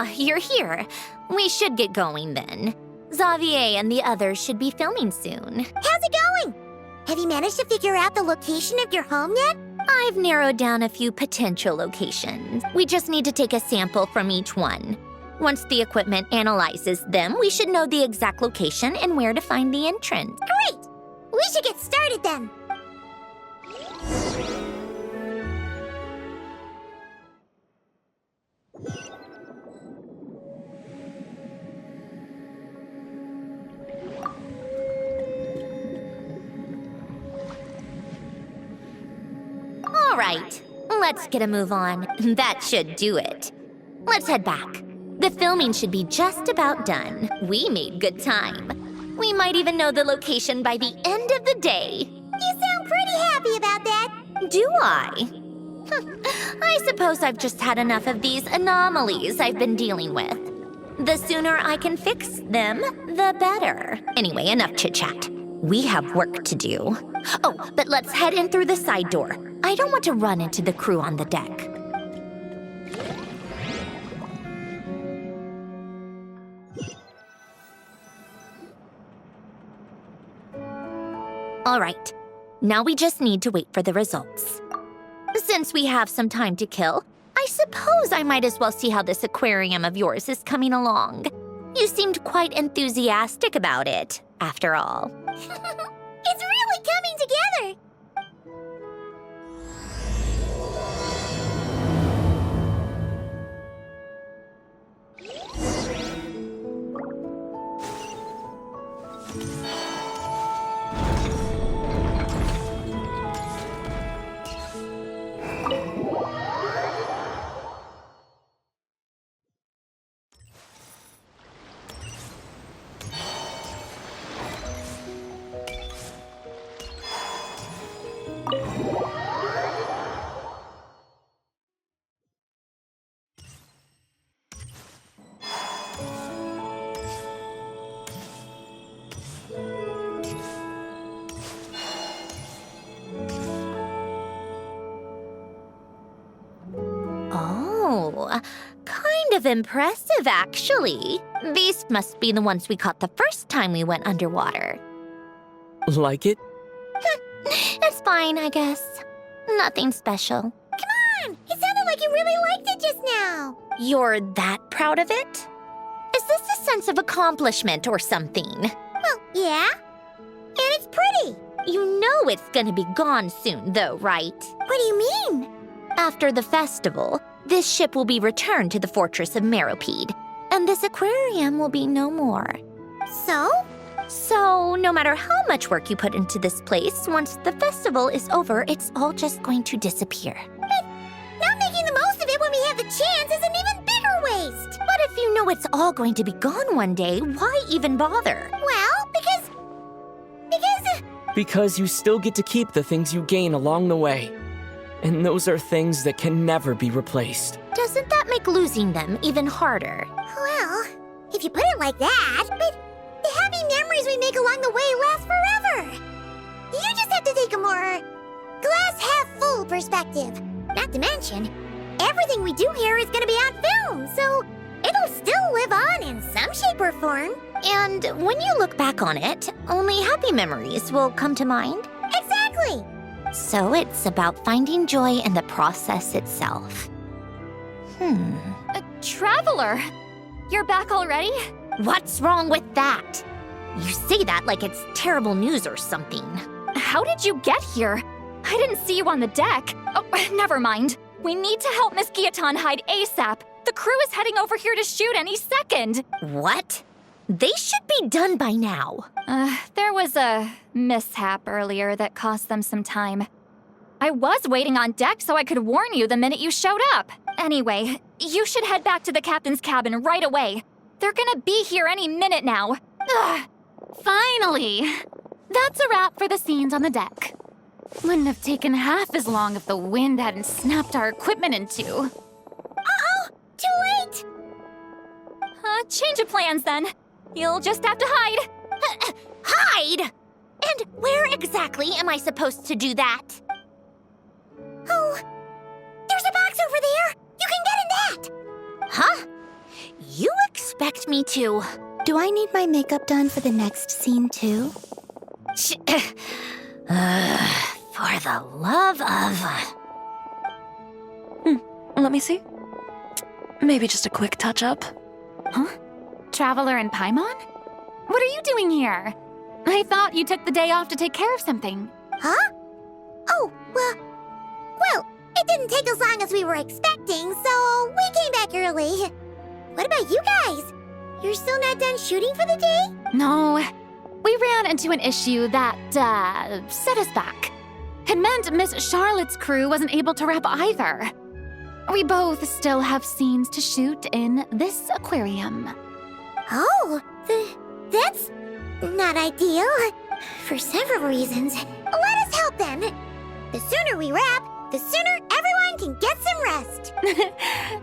Ah, you're here. We should get going then. Xavier and the others should be filming soon. How's it going? Have you managed to figure out the location of your home yet? I've narrowed down a few potential locations. We just need to take a sample from each one. Once the equipment analyzes them, we should know the exact location and where to find the entrance. Great! We should get started then. All right, let's get a move on. That should do it. Let's head back. The filming should be just about done. We made good time. We might even know the location by the end of the day. You sound pretty happy about that. Do I? I suppose I've just had enough of these anomalies I've been dealing with. The sooner I can fix them, the better. Anyway, enough chit-chat. We have work to do. Oh, but let's head in through the side door. I don't want to run into the crew on the deck. All right, now we just need to wait for the results. Since we have some time to kill, I suppose I might as well see how this aquarium of yours is coming along. You seemed quite enthusiastic about it, after all. It's really coming together. Oh, kind of impressive, actually. These must be the ones we caught the first time we went underwater. Like it? It's fine, I guess. Nothing special. Come on! It sounded like you really liked it just now. You're that proud of it? Is this a sense of accomplishment or something? Well, yeah. And it's pretty. You know it's gonna be gone soon, though, right? What do you mean? After the festival, this ship will be returned to the fortress of Meropede, and this aquarium will be no more. So? So, no matter how much work you put into this place, once the festival is over, it's all just going to disappear. But not making the most of it when we have the chance is an even bigger waste. But if you know it's all going to be gone one day, why even bother? Well, because... Because you still get to keep the things you gain along the way. And those are things that can never be replaced. Doesn't that make losing them even harder? Well, if you put it like that, but the happy memories we make along the way last forever. You just have to take a more glass-half-full perspective. Not to mention, everything we do here is going to be on film, so it'll still live on in some shape or form. And when you look back on it, only happy memories will come to mind? Exactly! So it's about finding joy in the process itself. Traveler! You're back already? What's wrong with that? You say that like it's terrible news or something. How did you get here? I didn't see you on the deck. Oh, never mind. We need to help Miss Guillotin hide ASAP. The crew is heading over here to shoot any second. What? They should be done by now. There was a mishap earlier that cost them some time. I was waiting on deck so I could warn you the minute you showed up. Anyway, you should head back to the captain's cabin right away. They're gonna be here any minute now. Finally! That's a wrap for the scenes on the deck. Wouldn't have taken half as long if the wind hadn't snapped our equipment in two. Uh-oh! Too late! Change of plans then. You'll just have to hide. Hide? And where exactly am I supposed to do that? Oh, there's a box over there! You can get in that! Huh? Me too. Do I need my makeup done for the next scene too? For the love of... Let me see. Maybe just a quick touch-up. Huh? Traveler and Paimon? What are you doing here? I thought you took the day off to take care of something. Huh? Oh, well, it didn't take as long as we were expecting, so we came back early. What about you guys? You're still not done shooting for the day? No, we ran into an issue that, set us back. It meant Miss Charlotte's crew wasn't able to wrap either. We both still have scenes to shoot in this aquarium. Oh, that's not ideal. For several reasons. Let us help then. The sooner we wrap, the sooner everyone can get some rest.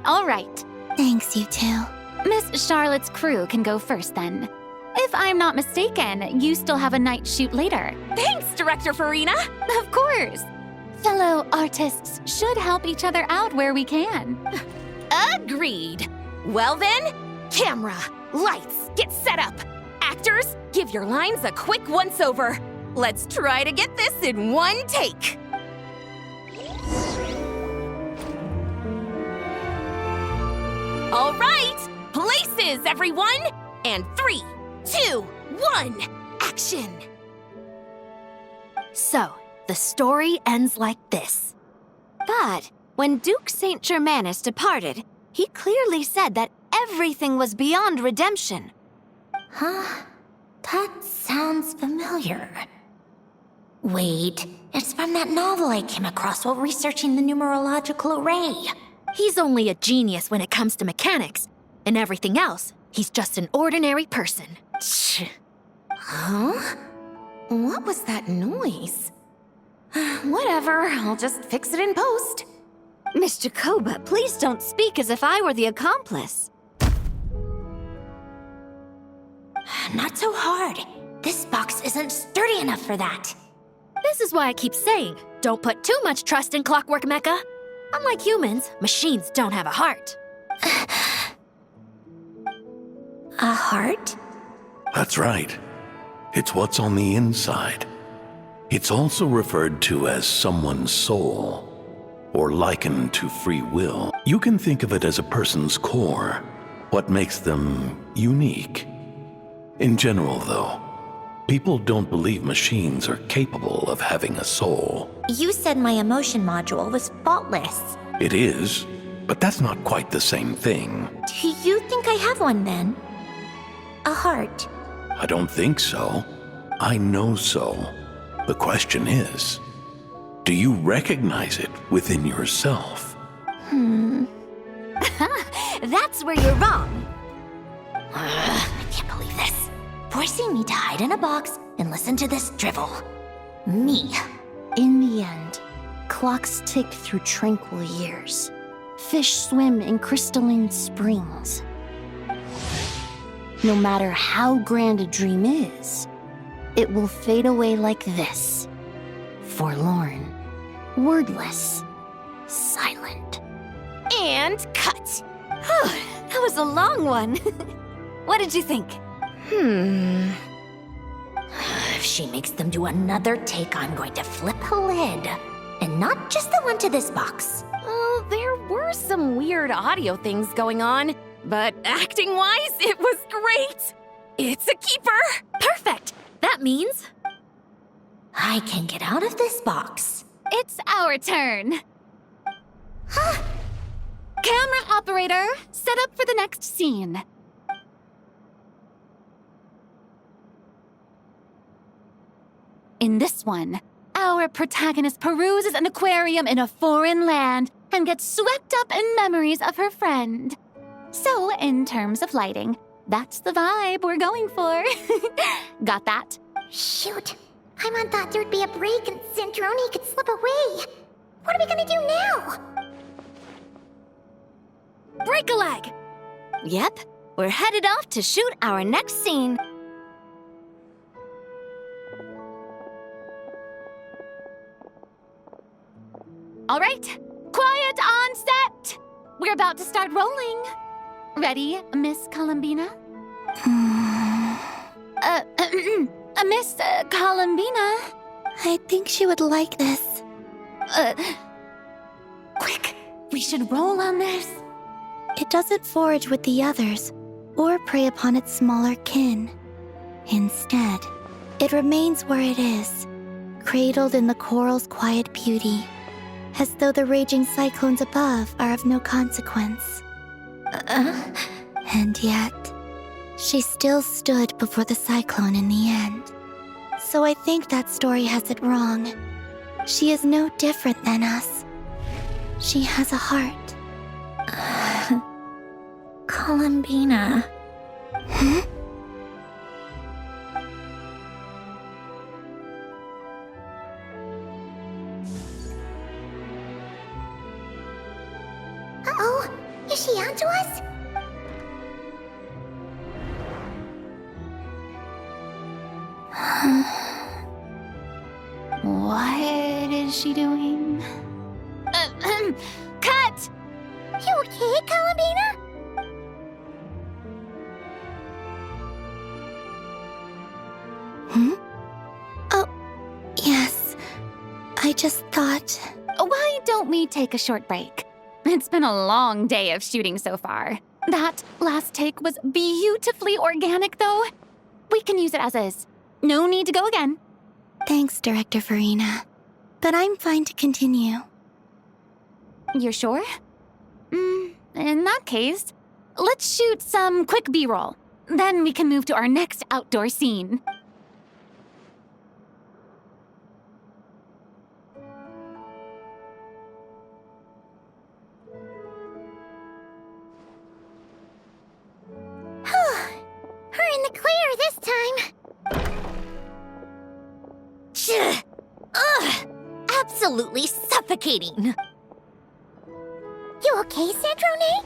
All right. Thanks, you two. Miss Charlotte's crew can go first then. If I'm not mistaken, you still have a night shoot later. Thanks, Director Farina! Of course. Fellow artists should help each other out where we can. Agreed. Well then, camera, lights, get set up. Actors, give your lines a quick once-over. Let's try to get this in one take. All right, places, everyone! And 3, 2, 1, action! So, the story ends like this. But when Duke Saint Germanus departed, he clearly said that everything was beyond redemption. Huh? That sounds familiar. Wait, it's from that novel I came across while researching the numerological array. He's only a genius when it comes to mechanics, and everything else, he's just an ordinary person. Huh? What was that noise? Whatever, I'll just fix it in post. Miss Jacoba, please don't speak as if I were the accomplice. Not so hard. This box isn't sturdy enough for that. This is why I keep saying, don't put too much trust in Clockwork Mecha. Unlike humans, machines don't have a heart. A heart? That's right. It's what's on the inside. It's also referred to as someone's soul, or likened to free will. You can think of it as a person's core, what makes them unique. In general, though, people don't believe machines are capable of having a soul. You said my emotion module was faultless. It is, but that's not quite the same thing. Do you think I have one then? A heart? I don't think so. I know so. The question is, do you recognize it within yourself? That's where you're wrong. I can't believe this. Forcing me to hide in a box and listen to this drivel. Me. In the end, clocks tick through tranquil years. Fish swim in crystalline springs. No matter how grand a dream is, it will fade away like this. Forlorn, wordless, silent. And cut. That was a long one. What did you think? If she makes them do another take, I'm going to flip a lid. And not just the one to this box. Well, there were some weird audio things going on, but acting-wise, it was great. It's a keeper. Perfect. That means I can get out of this box. It's our turn. Camera operator, set up for the next scene. In this one, our protagonist peruses an aquarium in a foreign land and gets swept up in memories of her friend. So, in terms of lighting, that's the vibe we're going for. Got that? Shoot. Paimon thought there'd be a break and Centroni could slip away. What are we gonna do now? break a leg. Yep, we're headed off to shoot our next scene. All right, quiet on set. We're about to start rolling. Ready, Miss Columbina? Miss Columbina. I think she would like this. Quick, we should roll on this. It doesn't forage with the others, or prey upon its smaller kin. Instead, it remains where it is, cradled in the coral's quiet beauty, as though the raging cyclones above are of no consequence. And yet, she still stood before the cyclone in the end. So I think that story has it wrong. She is no different than us. She has a heart. Columbina. Uh-oh, is she onto us? What is she doing? Cut! You okay, Columbina? Oh, yes. I just thought... Why don't we take a short break? It's been a long day of shooting so far. That last take was beautifully organic, though. We can use it as is. No need to go again. Thanks, Director Farina. But I'm fine to continue. You're sure? In that case, let's shoot some quick B-roll. Then we can move to our next outdoor scene. We're in the clear this time. Ugh! Absolutely suffocating. You okay, Sandrone?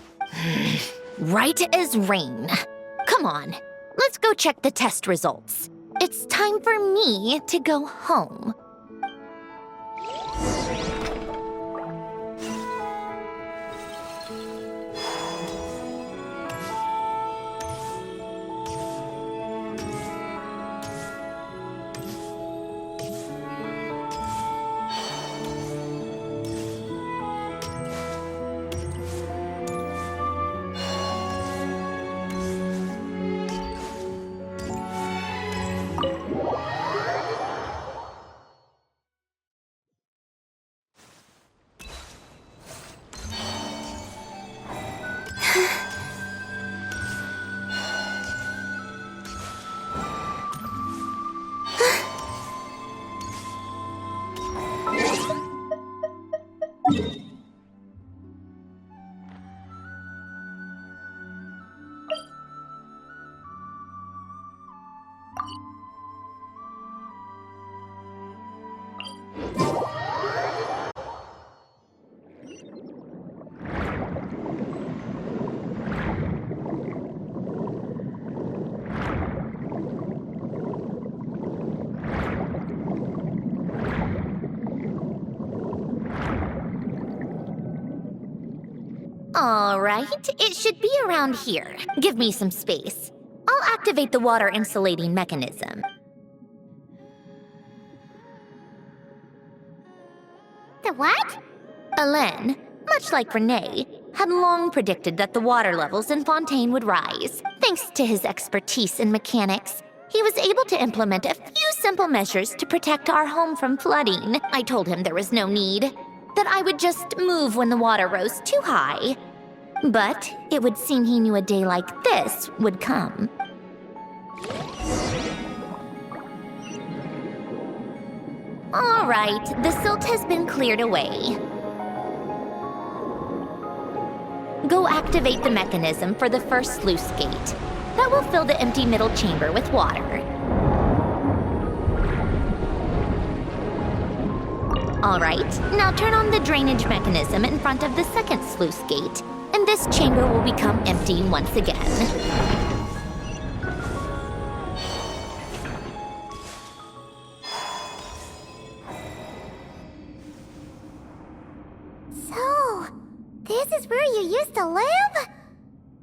Right as rain. Come on, let's go check the test results. It's time for me to go home. All right, it should be around here. Give me some space. I'll activate the water insulating mechanism. The what? Alain, much like Renee, had long predicted that the water levels in Fontaine would rise. Thanks to his expertise in mechanics, he was able to implement a few simple measures to protect our home from flooding. I told him there was no need, that I would just move when the water rose too high. But it would seem he knew a day like this would come. All right, the silt has been cleared away. Go activate the mechanism for the first sluice gate. That will fill the empty middle chamber with water. All right, now turn on the drainage mechanism in front of the second sluice gate, and this chamber will become empty once again. So, this is where you used to live?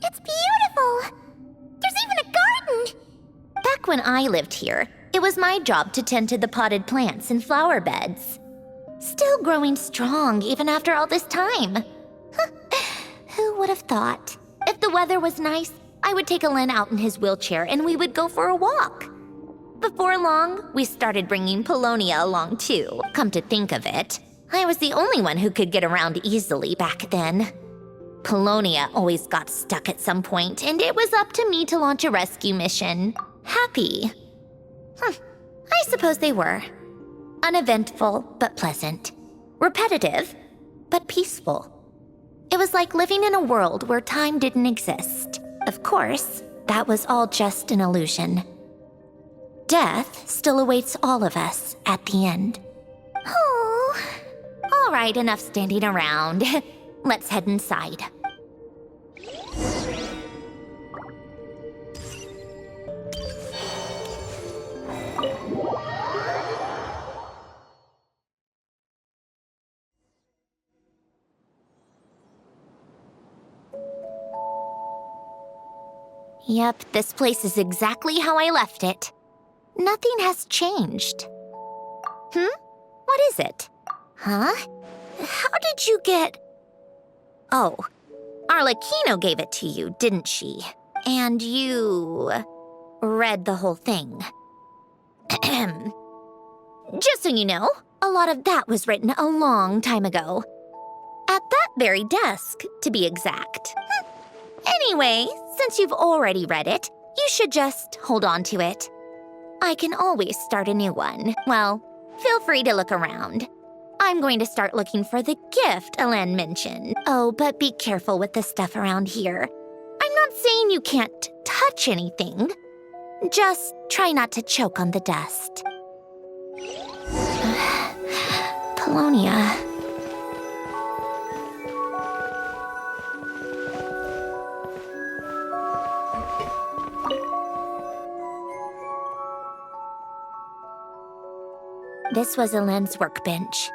It's beautiful! There's even a garden! Back when I lived here, it was my job to tend to the potted plants and flower beds. Still growing strong even after all this time. Who would have thought? If the weather was nice, I would take Alen out in his wheelchair and we would go for a walk. Before long, we started bringing Polonia along too. Come to think of it, I was the only one who could get around easily back then. Polonia always got stuck at some point, and it was up to me to launch a rescue mission. Happy. I suppose they were. Uneventful, but pleasant. Repetitive, but peaceful. It was like living in a world where time didn't exist. Of course, that was all just an illusion. Death still awaits all of us at the end. Oh. All right, enough standing around. Let's head inside. Yep, this place is exactly how I left it. Nothing has changed. What is it? Huh? How did you get... Oh, Arlecchino gave it to you, didn't she? And you... read the whole thing. Just so you know, a lot of that was written a long time ago. At that very desk, to be exact. Anyway, since you've already read it, you should just hold on to it. I can always start a new one. Well, feel free to look around. I'm going to start looking for the gift Alen mentioned. Oh, but be careful with the stuff around here. I'm not saying you can't touch anything. Just try not to choke on the dust. Polonia. This was Alen's workbench.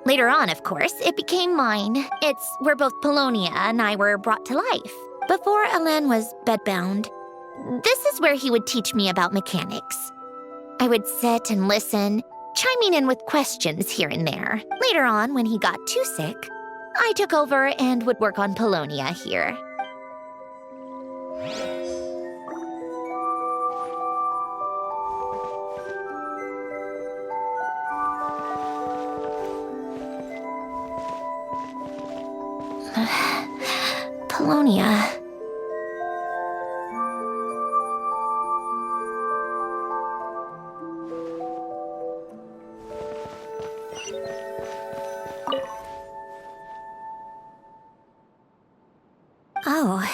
Later on, of course, it became mine. It's where both Polonia and I were brought to life. Before Alen was bedbound, this is where he would teach me about mechanics. I would sit and listen, chiming in with questions here and there. Later on, when he got too sick, I took over and would work on Polonia here. Polonia. Oh,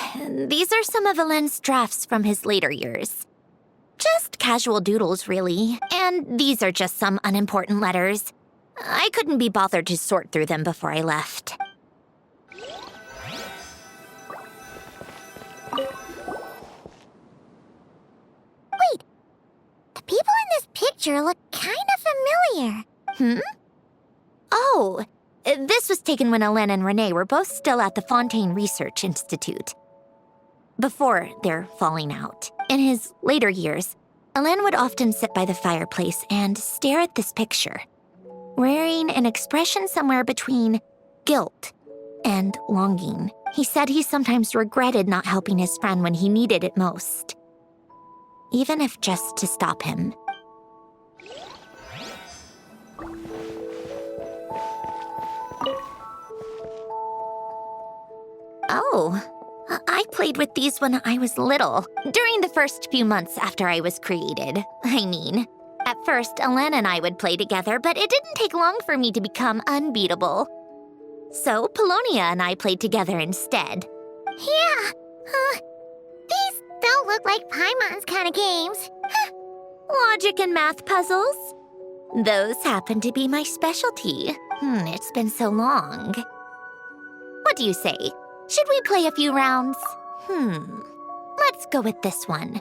these are some of Alen's drafts from his later years. Just casual doodles, really. And these are just some unimportant letters. I couldn't be bothered to sort through them before I left. Wait, the people in this picture look kind of familiar. Oh, this was taken when Alen and Renee were both still at the Fontaine Research Institute. Before their falling out. In his later years, Alen would often sit by the fireplace and stare at this picture, wearing an expression somewhere between guilt and longing. He said he sometimes regretted not helping his friend when he needed it most, even if just to stop him. Oh, I played with these when I was little, during the first few months after I was created. I mean, at first, Alen and I would play together, but it didn't take long for me to become unbeatable. So Polonia and I played together instead. Yeah, these don't look like Paimon's kind of games. Logic and math puzzles? Those happen to be my specialty. It's been so long. What do you say? Should we play a few rounds? Let's go with this one.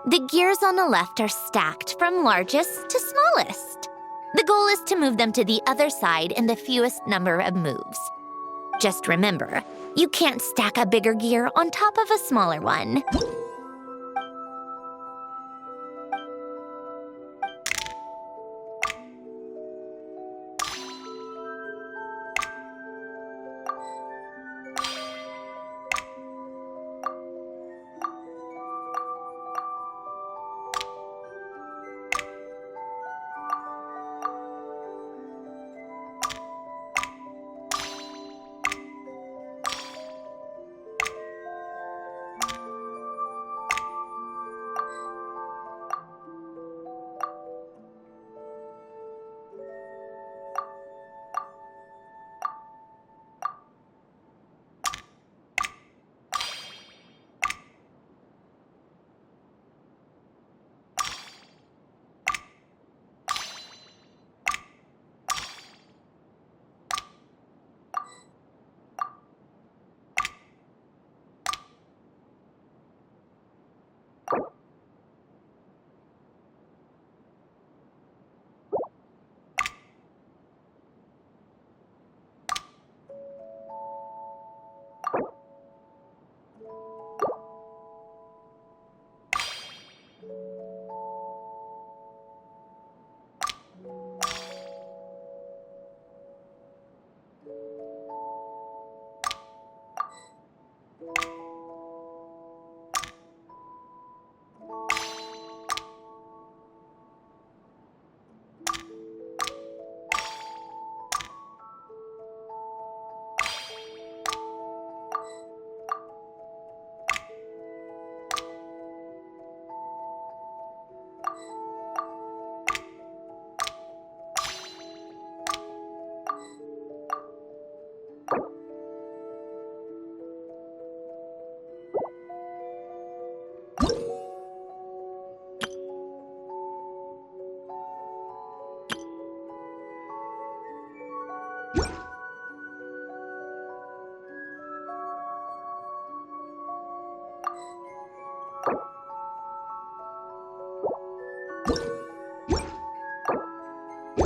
The gears on the left are stacked from largest to smallest. The goal is to move them to the other side in the fewest number of moves. Just remember, you can't stack a bigger gear on top of a smaller one.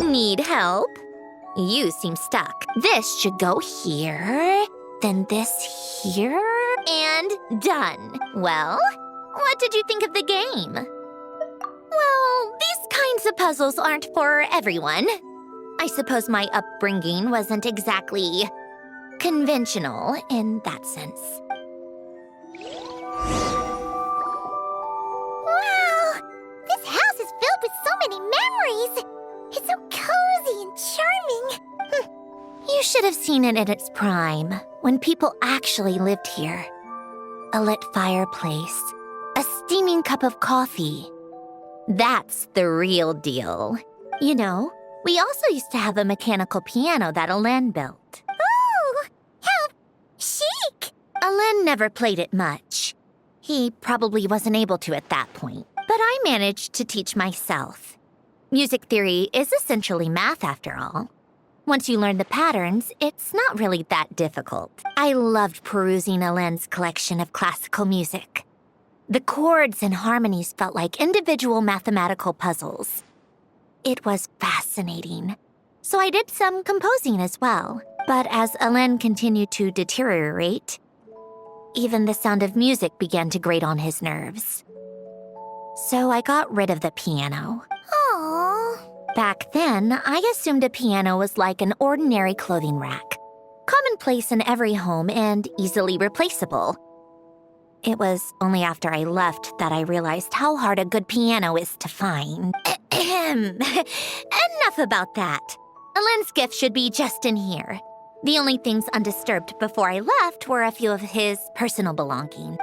Need help? You seem stuck. This should go here, then this here, and done. Well, what did you think of the game? Well, these kinds of puzzles aren't for everyone. I suppose my upbringing wasn't exactly conventional in that sense. Wow! This house is filled with so many memories! It's so cozy and charming! You should have seen it in its prime, when people actually lived here. A lit fireplace, a steaming cup of coffee. That's the real deal. You know, we also used to have a mechanical piano that Alen built. Oh! How chic! Alen never played it much. He probably wasn't able to at that point. But I managed to teach myself. Music theory is essentially math after all. Once you learn the patterns, it's not really that difficult. I loved perusing Alen's collection of classical music. The chords and harmonies felt like individual mathematical puzzles. It was fascinating. So I did some composing as well. But as Alen continued to deteriorate, even the sound of music began to grate on his nerves. So I got rid of the piano. Aww. Back then, I assumed a piano was like an ordinary clothing rack, commonplace in every home and easily replaceable. It was only after I left that I realized how hard a good piano is to find. Enough about that. Alen's gift should be just in here. The only things undisturbed before I left were a few of his personal belongings.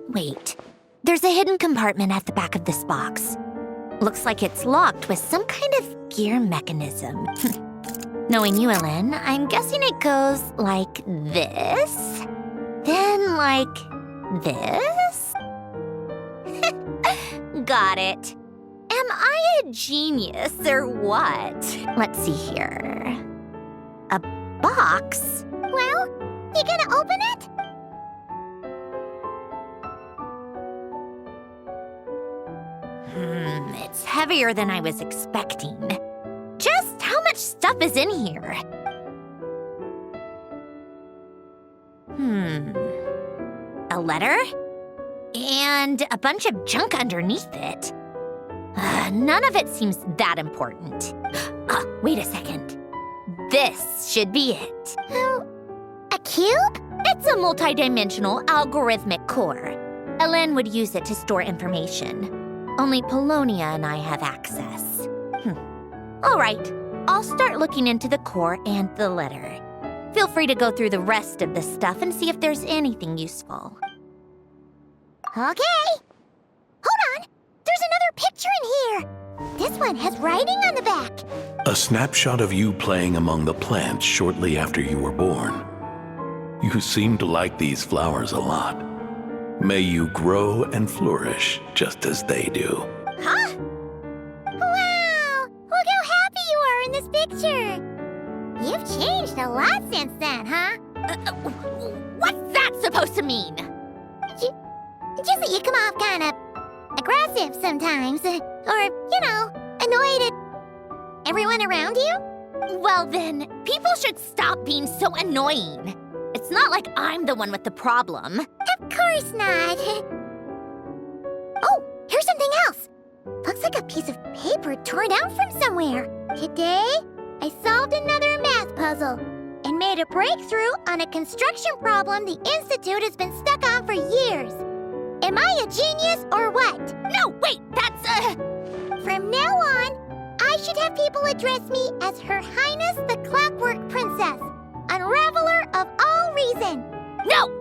Wait, there's a hidden compartment at the back of this box. Looks like it's locked with some kind of gear mechanism. Knowing you, Alen, I'm guessing it goes like this, then like this? Got it. Am I a genius or what? Let's see here. A box? Well, you gonna open it? It's heavier than I was expecting. Just how much stuff is in here? A letter? And a bunch of junk underneath it. None of it seems that important. Wait a second. This should be it. A cube? It's a multidimensional algorithmic core. Alen would use it to store information. Only Polonia and I have access. All right, I'll start looking into the core and the letter. Feel free to go through the rest of the stuff and see if there's anything useful. Okay. Hold on. There's another picture in here. This one has writing on the back. A snapshot of you playing among the plants shortly after you were born. You seem to like these flowers a lot. May you grow and flourish just as they do. Huh? Wow! Look how happy you are in this picture. You've changed a lot since then, huh? What's that supposed to mean? Just that you come off kind of aggressive sometimes. Or, you know, annoyed at everyone around you. Well then, people should stop being so annoying. It's not like I'm the one with the problem. Of course not. Oh, here's something like a piece of paper torn out from somewhere. Today, I solved another math puzzle and made a breakthrough on a construction problem the Institute has been stuck on for years. Am I a genius or what? No, wait, that's From now on, I should have people address me as Her Highness the Clockwork Princess, unraveler of all reason. Nope.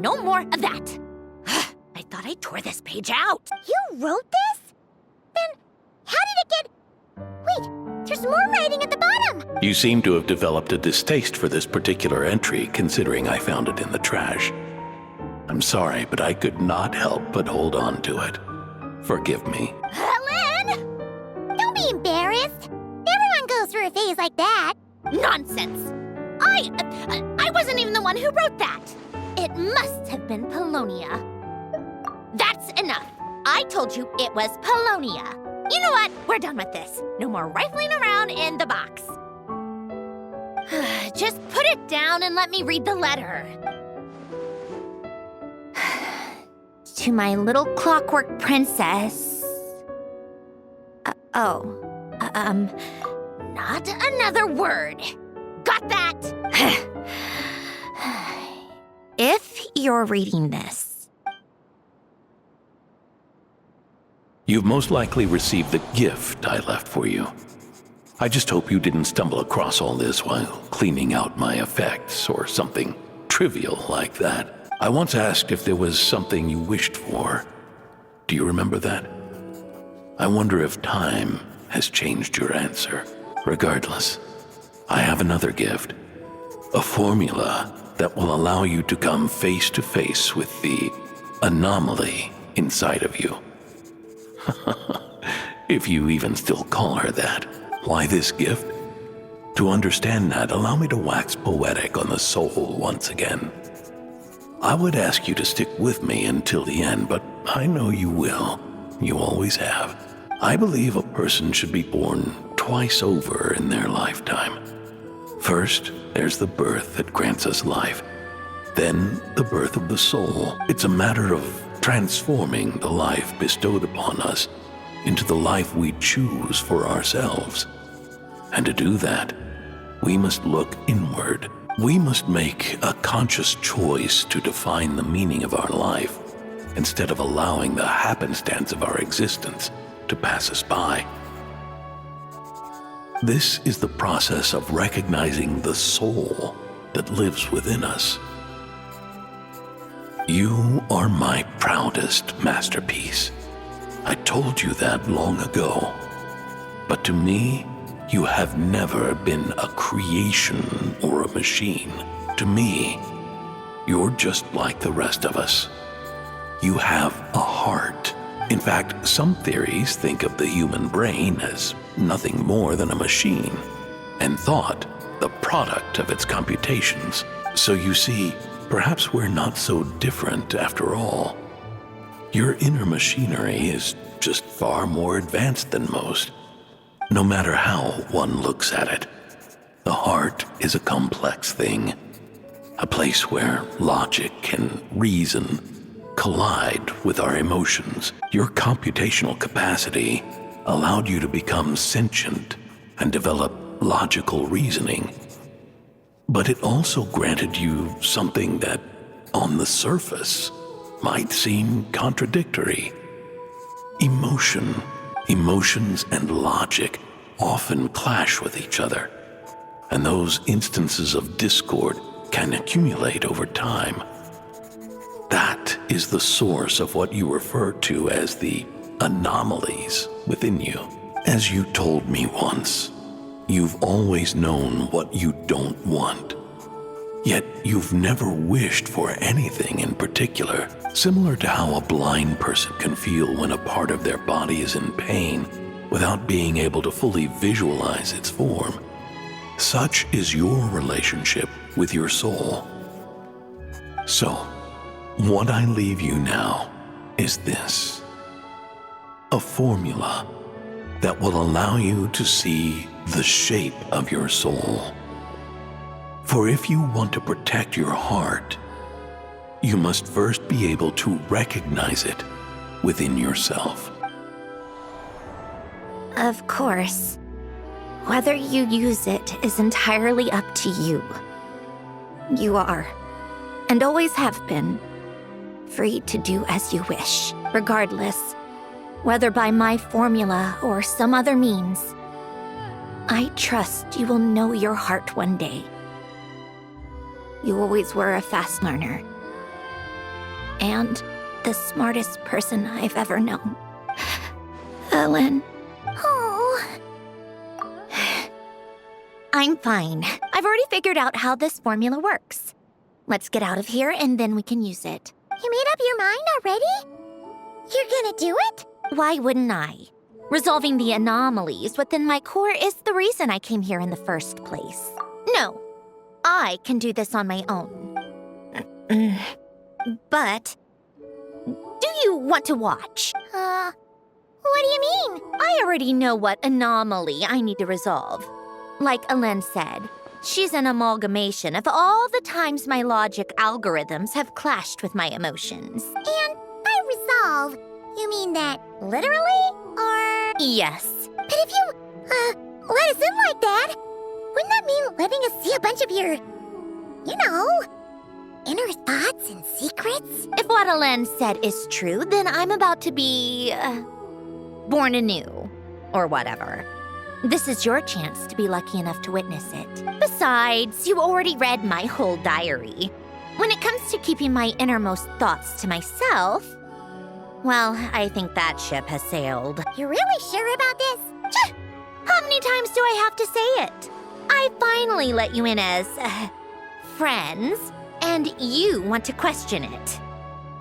No more of that. I thought I tore this page out. You wrote this? Then how did it get... Wait, there's more writing at the bottom. You seem to have developed a distaste for this particular entry, considering I found it in the trash. I'm sorry, but I could not help but hold on to it. Forgive me. Helen! Don't be embarrassed. Everyone goes through a phase like that. Nonsense. I wasn't even the one who wrote that. It must have been Polonia. That's enough. I told you it was Polonia. You know what? We're done with this. No more rifling around in the box. Just put it down and let me read the letter. To my little clockwork princess. Not another word. Got that? If you're reading this. You've most likely received the gift I left for you. I just hope you didn't stumble across all this while cleaning out my effects or something trivial like that. I once asked if there was something you wished for. Do you remember that? I wonder if time has changed your answer. Regardless, I have another gift. A formula that will allow you to come face to face with the anomaly inside of you. If you even still call her that. Why this gift? To understand that, allow me to wax poetic on the soul once again. I would ask you to stick with me until the end, but I know you will. You always have. I believe a person should be born twice over in their lifetime. First, there's the birth that grants us life. Then, the birth of the soul. It's a matter of transforming the life bestowed upon us into the life we choose for ourselves. And to do that, we must look inward. We must make a conscious choice to define the meaning of our life instead of allowing the happenstance of our existence to pass us by. This is the process of recognizing the soul that lives within us. You are my proudest masterpiece. I told you that long ago. But to me, you have never been a creation or a machine. To me, you're just like the rest of us. You have a heart. In fact, some theories think of the human brain as nothing more than a machine, and thought the product of its computations. So you see, perhaps we're not so different after all. Your inner machinery is just far more advanced than most. No matter how one looks at it, the heart is a complex thing, a place where logic and reason collide with our emotions. Your computational capacity allowed you to become sentient and develop logical reasoning. But it also granted you something that, on the surface, might seem contradictory. Emotion. Emotions and logic often clash with each other, and those instances of discord can accumulate over time. That is the source of what you refer to as the anomalies within you. As you told me once, you've always known what you don't want. Yet you've never wished for anything in particular, similar to how a blind person can feel when a part of their body is in pain without being able to fully visualize its form. Such is your relationship with your soul. So, what I leave you now is this: a formula that will allow you to see the shape of your soul. For if you want to protect your heart, you must first be able to recognize it within yourself. Of course. Whether you use it is entirely up to you. You are, and always have been, free to do as you wish, regardless, whether by my formula or some other means. I trust you will know your heart one day. You always were a fast learner. And the smartest person I've ever known. Ellen. Oh. I'm fine. I've already figured out how this formula works. Let's get out of here and then we can use it. You made up your mind already? You're gonna do it? Why wouldn't I? Resolving the anomalies within my core is the reason I came here in the first place. No, I can do this on my own. But, do you want to watch? What do you mean? I already know what anomaly I need to resolve. Like Alen said, she's an amalgamation of all the times my logic algorithms have clashed with my emotions. And by resolve, you mean that literally? Or... Yes. But if you, let us in like that, wouldn't that mean letting us see a bunch of your, you know, inner thoughts and secrets? If what Alen said is true, then I'm about to be... born anew. Or whatever. This is your chance to be lucky enough to witness it. Besides, you already read my whole diary. When it comes to keeping my innermost thoughts to myself, well, I think that ship has sailed. You're really sure about this? How many times do I have to say it? I finally let you in as, friends, and you want to question it.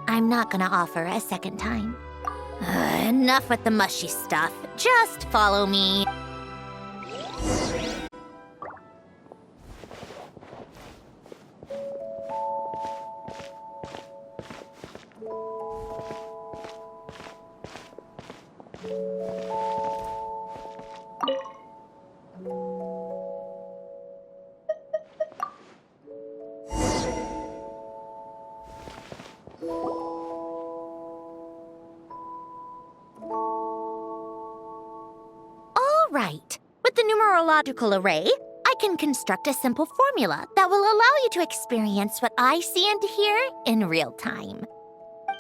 I'm not gonna offer a second time. Enough with the mushy stuff. Just follow me. Right. With the numerological array, I can construct a simple formula that will allow you to experience what I see and hear in real time.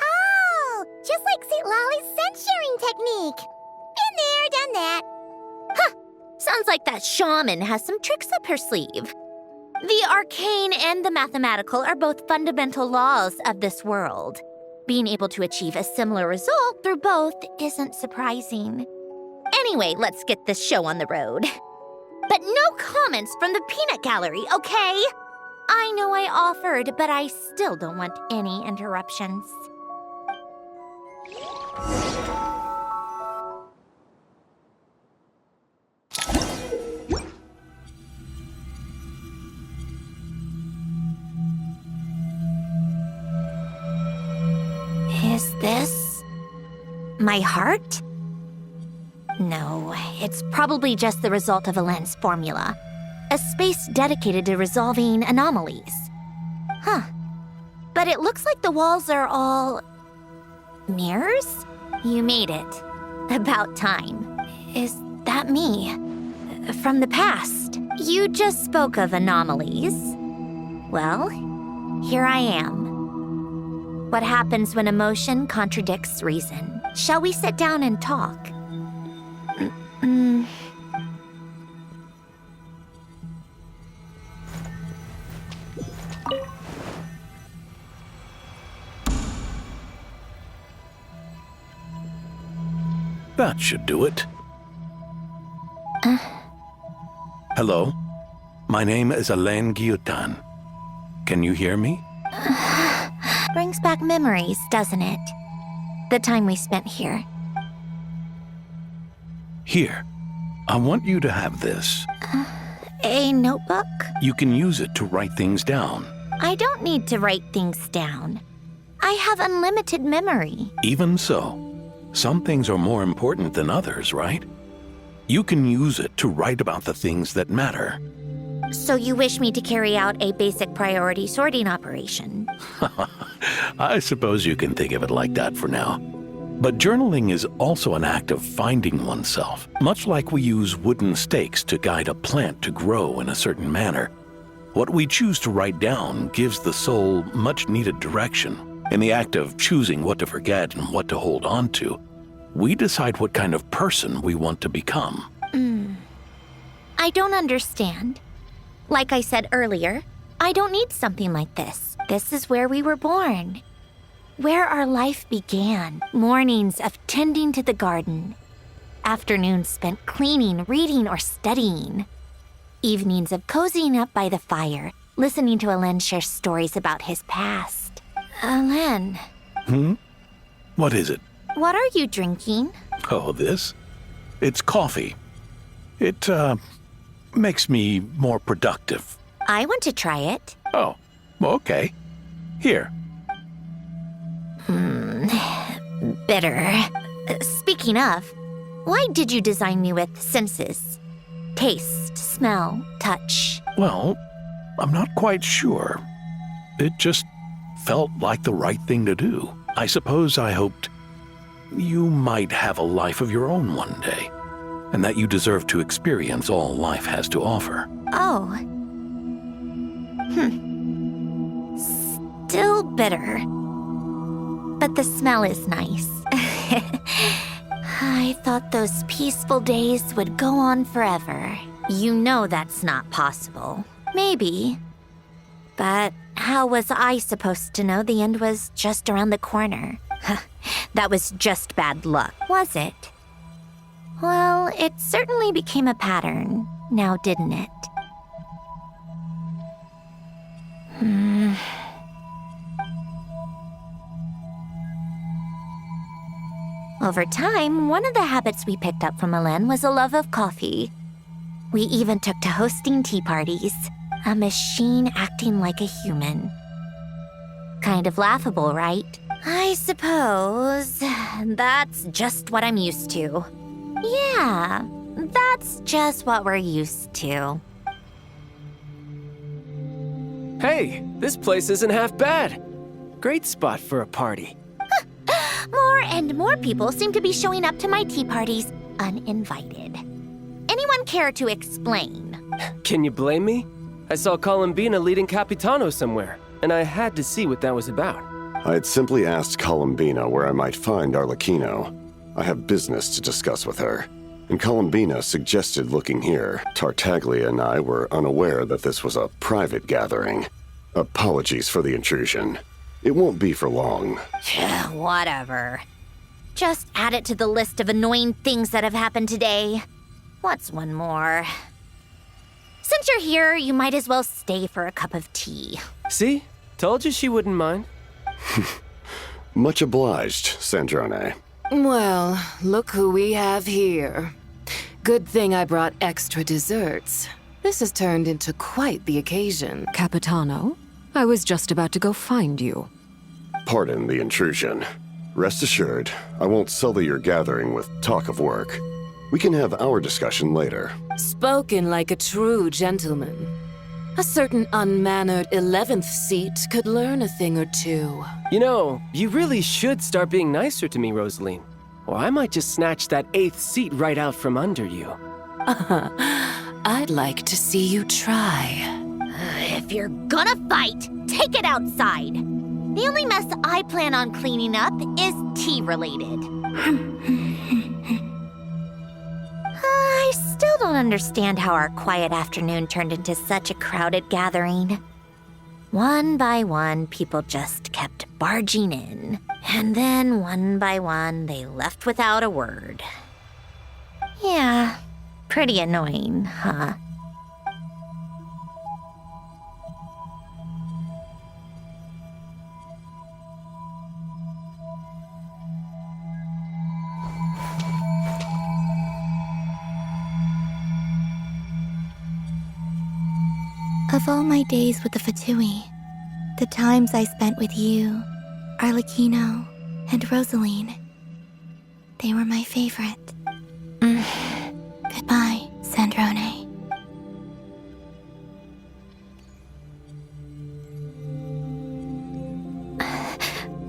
Oh, just like St. Lolly's scent-sharing technique. Been there, done that. Huh. Sounds like that shaman has some tricks up her sleeve. The arcane and the mathematical are both fundamental laws of this world. Being able to achieve a similar result through both isn't surprising. Anyway, let's get this show on the road. But no comments from the peanut gallery, okay? I know I offered, but I still don't want any interruptions. Is this my heart? No, it's probably just the result of Alen's formula. A space dedicated to resolving anomalies. Huh. But it looks like the walls are all... mirrors? You made it. About time. Is that me? From the past. You just spoke of anomalies. Well, here I am. What happens when emotion contradicts reason? Shall we sit down and talk? That should do it. Hello? My name is Alain Guillotin. Can you hear me? Brings back memories, doesn't it? The time we spent here. Here. I want you to have this. A notebook? You can use it to write things down. I don't need to write things down. I have unlimited memory. Even so, some things are more important than others, right? You can use it to write about the things that matter. So you wish me to carry out a basic priority sorting operation? I suppose you can think of it like that for now. But journaling is also an act of finding oneself. Much like we use wooden stakes to guide a plant to grow in a certain manner, what we choose to write down gives the soul much-needed direction. In the act of choosing what to forget and what to hold on to, we decide what kind of person we want to become. I don't understand. Like I said earlier, I don't need something like this. This is where we were born. Where our life began. Mornings of tending to the garden. Afternoons spent cleaning, reading, or studying. Evenings of cozying up by the fire, listening to Alen share stories about his past. Alen. What is it? What are you drinking? Oh, this? It's coffee. It, makes me more productive. I want to try it. Oh, okay. Here. Bitter. Speaking of, why did you design me with senses? Taste, smell, touch. Well, I'm not quite sure. It just felt like the right thing to do. I suppose I hoped you might have a life of your own one day, and that you deserve to experience all life has to offer. Oh. Still bitter. But the smell is nice. I thought those peaceful days would go on forever. You know that's not possible. Maybe. But how was I supposed to know the end was just around the corner? That was just bad luck, was it? Well, it certainly became a pattern, now didn't it? Over time, one of the habits we picked up from Alen was a love of coffee. We even took to hosting tea parties, a machine acting like a human. Kind of laughable, right? I suppose that's just what I'm used to. Yeah, that's just what we're used to. Hey, this place isn't half bad. Great spot for a party. More and more people seem to be showing up to my tea parties uninvited. Anyone care to explain? Can you blame me? I saw Columbina leading Capitano somewhere, and I had to see what that was about. I had simply asked Columbina where I might find Arlecchino. I have business to discuss with her, and Columbina suggested looking here. Tartaglia and I were unaware that this was a private gathering. Apologies for the intrusion. It won't be for long. Whatever. Just add it to the list of annoying things that have happened today. What's one more? Since you're here, you might as well stay for a cup of tea. See? Told you she wouldn't mind. Much obliged, Sandrone. Well, look who we have here. Good thing I brought extra desserts. This has turned into quite the occasion. Capitano, I was just about to go find you. Pardon the intrusion. Rest assured, I won't sully your gathering with talk of work. We can have our discussion later. Spoken like a true gentleman. A certain unmannered 11th seat could learn a thing or two. You know, you really should start being nicer to me, Rosaline. Or I might just snatch that 8th seat right out from under you. I'd like to see you try. If you're gonna fight, take it outside. The only mess I plan on cleaning up is tea-related. I still don't understand how our quiet afternoon turned into such a crowded gathering. One by one, people just kept barging in. And then one by one, they left without a word. Yeah, pretty annoying, huh? Of all my days with the Fatui, the times I spent with you, Arlecchino, and Rosaline, they were my favorite. Goodbye, Sandrone.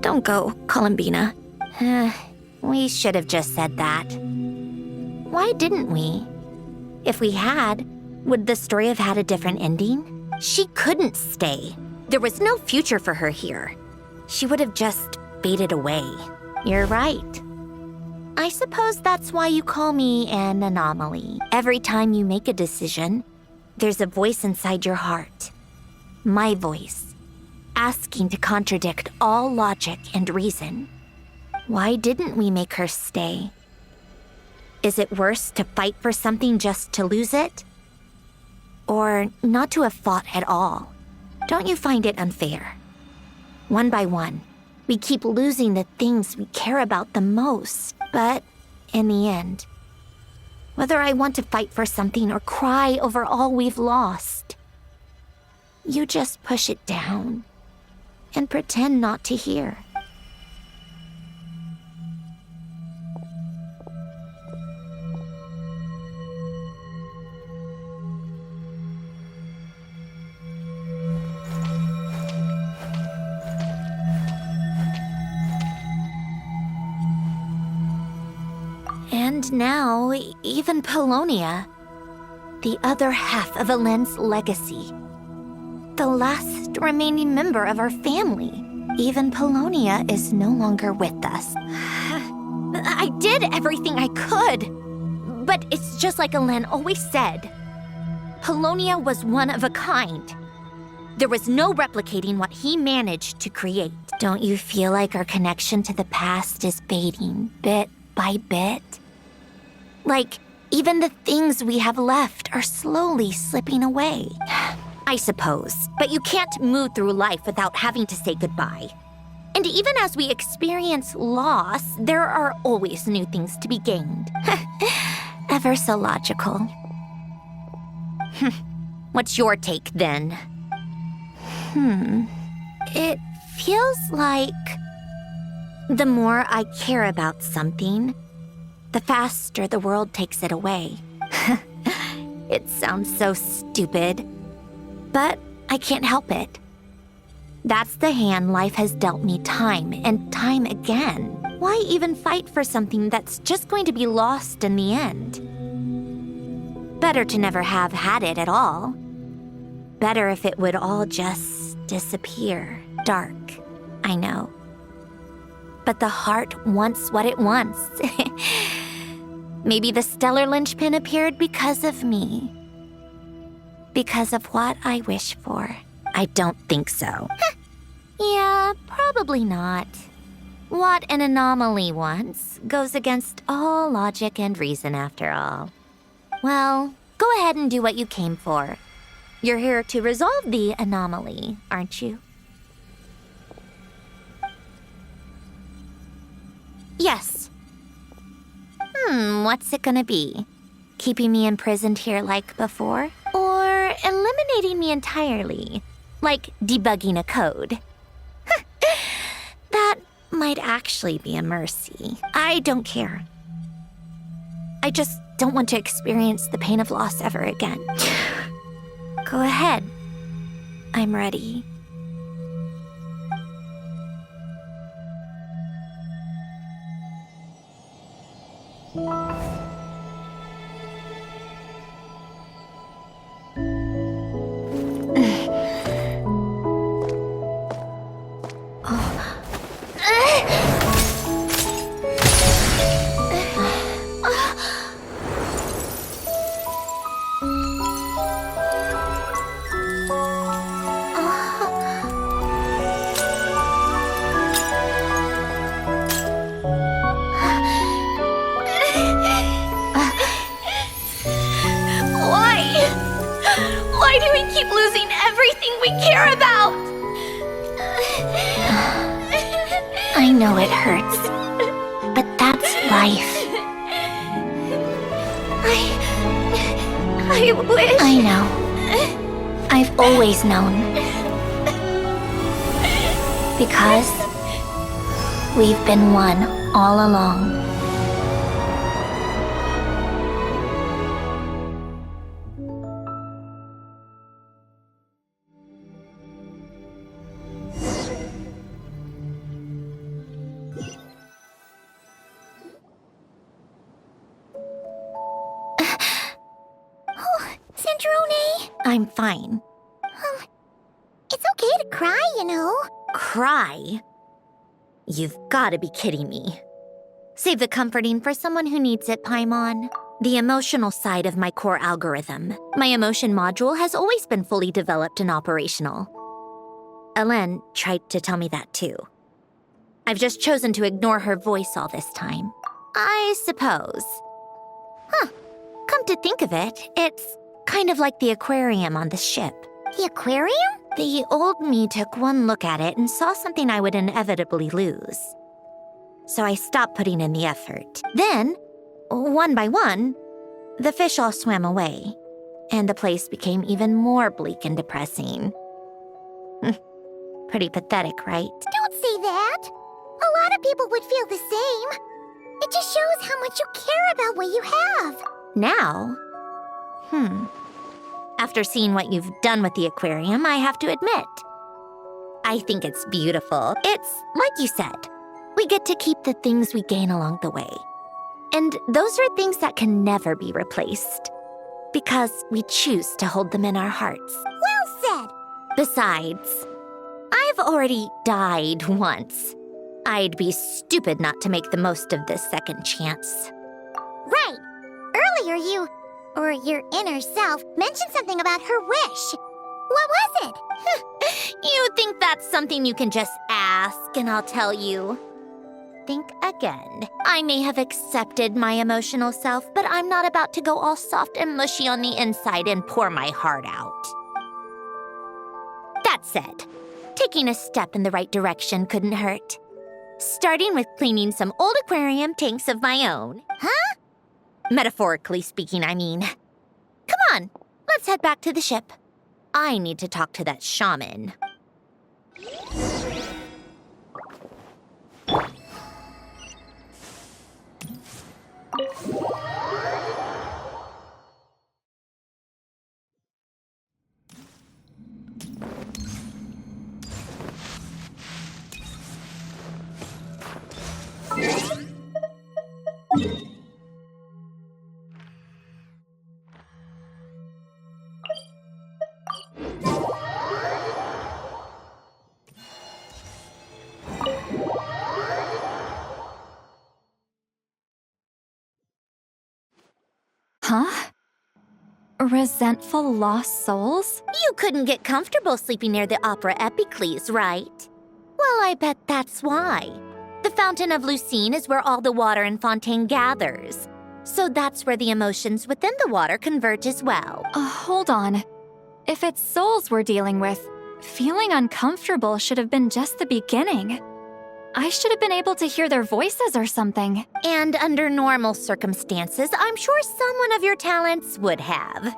Don't go, Columbina. We should have just said that. Why didn't we? If we had, would the story have had a different ending? She couldn't stay. There was no future for her here. She would have just faded away. You're right. I suppose that's why you call me an anomaly. Every time you make a decision, there's a voice inside your heart. My voice, asking to contradict all logic and reason. Why didn't we make her stay? Is it worse to fight for something just to lose it? Or not to have fought at all? Don't you find it unfair? One by one, we keep losing the things we care about the most. But in the end, whether I want to fight for something or cry over all we've lost, you just push it down and pretend not to hear. And now, even Polonia, the other half of Elend's legacy, the last remaining member of our family, even Polonia is no longer with us. I did everything I could, but it's just like Elend always said. Polonia was one of a kind. There was no replicating what he managed to create. Don't you feel like our connection to the past is fading bit by bit? Like, even the things we have left are slowly slipping away. I suppose, but you can't move through life without having to say goodbye. And even as we experience loss, there are always new things to be gained. Ever so logical. What's your take, then? It feels like the more I care about something, the faster the world takes it away. It sounds so stupid, but I can't help it. That's the hand life has dealt me time and time again. Why even fight for something that's just going to be lost in the end? Better to never have had it at all. Better if it would all just disappear. Dark, I know. But the heart wants what it wants. Maybe the stellar linchpin appeared because of me. Because of what I wish for. I don't think so. Yeah, probably not. What an anomaly wants goes against all logic and reason after all. Well, go ahead and do what you came for. You're here to resolve the anomaly, aren't you? Yes. What's it gonna be? Keeping me imprisoned here like before? Or eliminating me entirely? Like debugging a code? That might actually be a mercy. I don't care. I just don't want to experience the pain of loss ever again. Go ahead. I'm ready. Why do we keep losing everything we care about? I know it hurts, but that's life. I wish... I know. I've always known. Because we've been one all along. I'm fine. It's okay to cry, you know. Cry? You've gotta be kidding me. Save the comforting for someone who needs it, Paimon. The emotional side of my core algorithm, my emotion module, has always been fully developed and operational. Elen tried to tell me that too. I've just chosen to ignore her voice all this time. I suppose. Come to think of it, it's kind of like the aquarium on the ship. The aquarium? The old me took one look at it and saw something I would inevitably lose. So I stopped putting in the effort. Then, one by one, the fish all swam away, and the place became even more bleak and depressing. Pretty pathetic, right? Don't say that. A lot of people would feel the same. It just shows how much you care about what you have. Now? After seeing what you've done with the aquarium, I have to admit, I think it's beautiful. It's like you said, we get to keep the things we gain along the way. And those are things that can never be replaced, because we choose to hold them in our hearts. Well said. Besides, I've already died once. I'd be stupid not to make the most of this second chance. Right. Earlier you, or your inner self, mentioned something about her wish. What was it? You think that's something you can just ask and I'll tell you? Think again. I may have accepted my emotional self, but I'm not about to go all soft and mushy on the inside and pour my heart out. That said, taking a step in the right direction couldn't hurt. Starting with cleaning some old aquarium tanks of my own. Huh? Metaphorically speaking, I mean. Come on, let's head back to the ship. I need to talk to that shaman. Huh? Resentful lost souls? You couldn't get comfortable sleeping near the Opera Epicles, right? Well, I bet that's why. The Fountain of Lucine is where all the water in Fontaine gathers. So that's where the emotions within the water converge as well. Hold on. If it's souls we're dealing with, feeling uncomfortable should have been just the beginning. I should have been able to hear their voices or something. And under normal circumstances, I'm sure someone of your talents would have.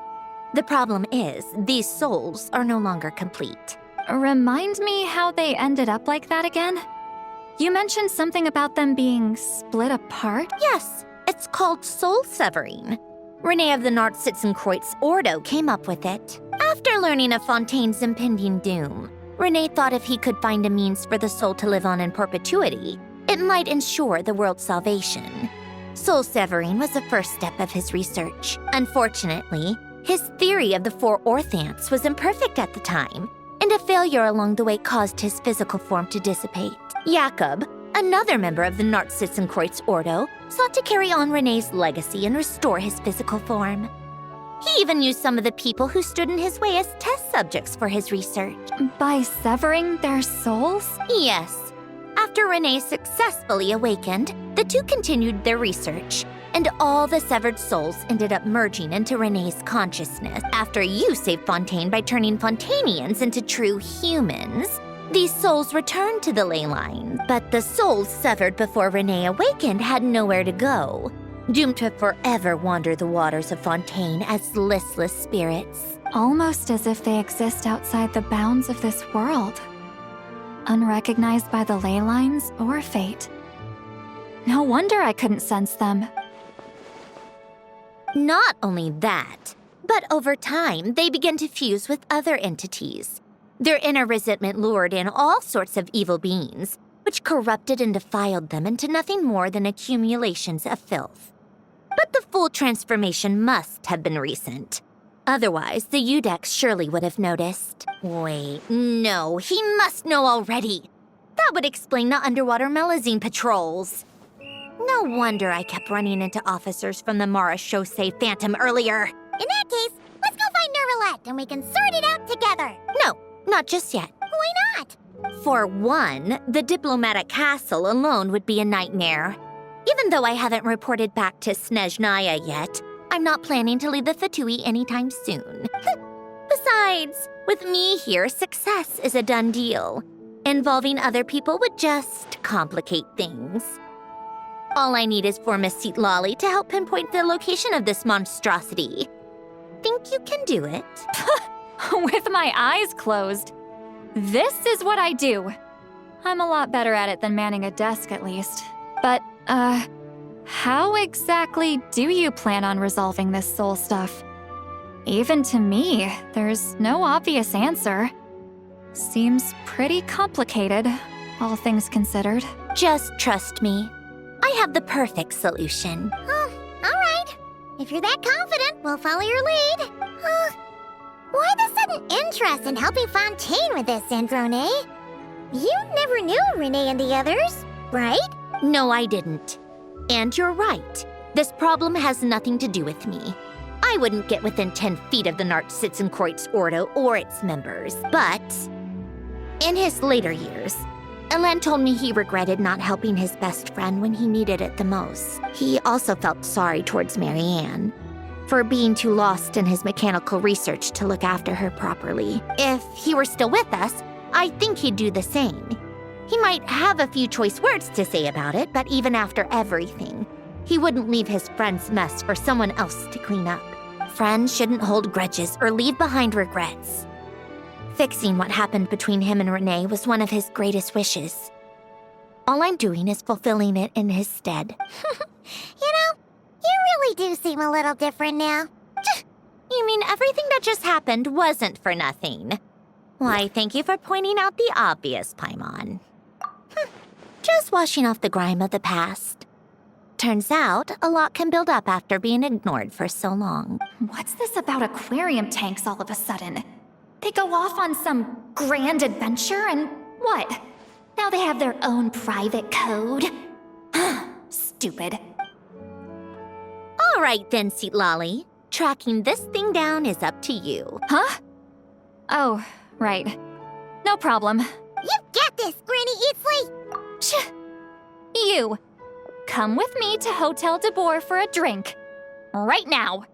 The problem is, these souls are no longer complete. Remind me how they ended up like that again? You mentioned something about them being split apart? Yes, it's called soul severing. Renee of the Nartsitzenkreuz Ordo came up with it. After learning of Fontaine's impending doom, Renee thought if he could find a means for the soul to live on in perpetuity, it might ensure the world's salvation. Soul severing was the first step of his research. Unfortunately, his theory of the four orthants was imperfect at the time, and a failure along the way caused his physical form to dissipate. Jakob, another member of the Nartsitzenkreuz Ordo, sought to carry on Renee's legacy and restore his physical form. He even used some of the people who stood in his way as test subjects for his research. By severing their souls? Yes. After Renee successfully awakened, the two continued their research, and all the severed souls ended up merging into Renee's consciousness. After you saved Fontaine by turning Fontainians into true humans, these souls returned to the ley line, but the souls severed before Renee awakened had nowhere to go, doomed to forever wander the waters of Fontaine as listless spirits. Almost as if they exist outside the bounds of this world, unrecognized by the ley lines or fate. No wonder I couldn't sense them. Not only that, but over time, they began to fuse with other entities. Their inner resentment lured in all sorts of evil beings, which corrupted and defiled them into nothing more than accumulations of filth. But the full transformation must have been recent. Otherwise, the Udex surely would have noticed. Wait, no, he must know already. That would explain the underwater Melazine patrols. No wonder I kept running into officers from the Mara Chaussee Phantom earlier. In that case, let's go find Nervalette and we can sort it out together. No, not just yet. Why not? For one, the diplomatic castle alone would be a nightmare. Even though I haven't reported back to Snezhnaya yet, I'm not planning to leave the Fatui anytime soon. Besides, with me here, success is a done deal. Involving other people would just complicate things. All I need is for Miss Citlali to help pinpoint the location of this monstrosity. Think you can do it? With my eyes closed. This is what I do. I'm a lot better at it than manning a desk, at least. But, how exactly do you plan on resolving this soul stuff? Even to me, there's no obvious answer. Seems pretty complicated, all things considered. Just trust me. I have the perfect solution. Oh, all right. If you're that confident, we'll follow your lead. Why the sudden interest in helping Fontaine with this, Androne? You never knew Renee and the others, right? No, I didn't. And you're right. This problem has nothing to do with me. I wouldn't get within 10 feet of the Nartsitzenkreuz Ordo or its members, but in his later years, Elen told me he regretted not helping his best friend when he needed it the most. He also felt sorry towards Marianne for being too lost in his mechanical research to look after her properly. If he were still with us, I think he'd do the same. He might have a few choice words to say about it, but even after everything, he wouldn't leave his friend's mess for someone else to clean up. Friends shouldn't hold grudges or leave behind regrets. Fixing what happened between him and Renee was one of his greatest wishes. All I'm doing is fulfilling it in his stead. You really do seem a little different now. You mean everything that just happened wasn't for nothing? Why, thank you for pointing out the obvious, Paimon. Just washing off the grime of the past. Turns out, a lot can build up after being ignored for so long. What's this about aquarium tanks all of a sudden? They go off on some grand adventure and what? Now they have their own private code? Stupid. All right then, Citlali. Tracking this thing down is up to you. Huh? Oh, right. No problem. You got this, Granny Eatsley! You! Come with me to Hotel de Boer for a drink. Right now.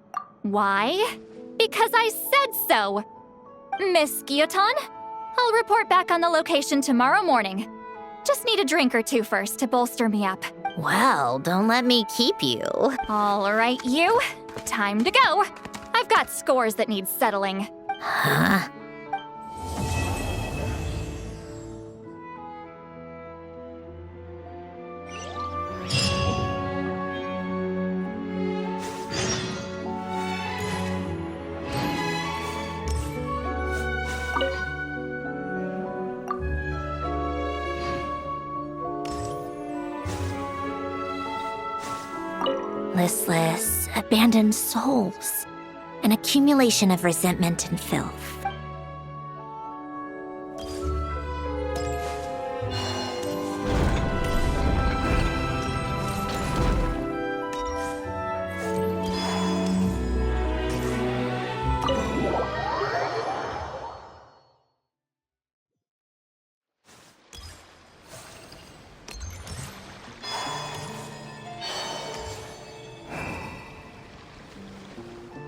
Why? Because I said so! Miss Guillotin, I'll report back on the location tomorrow morning. Just need a drink or two first to bolster me up. Well, don't let me keep you. All right, you. Time to go. I've got scores that need settling. Huh? Listless, abandoned souls. An accumulation of resentment and filth.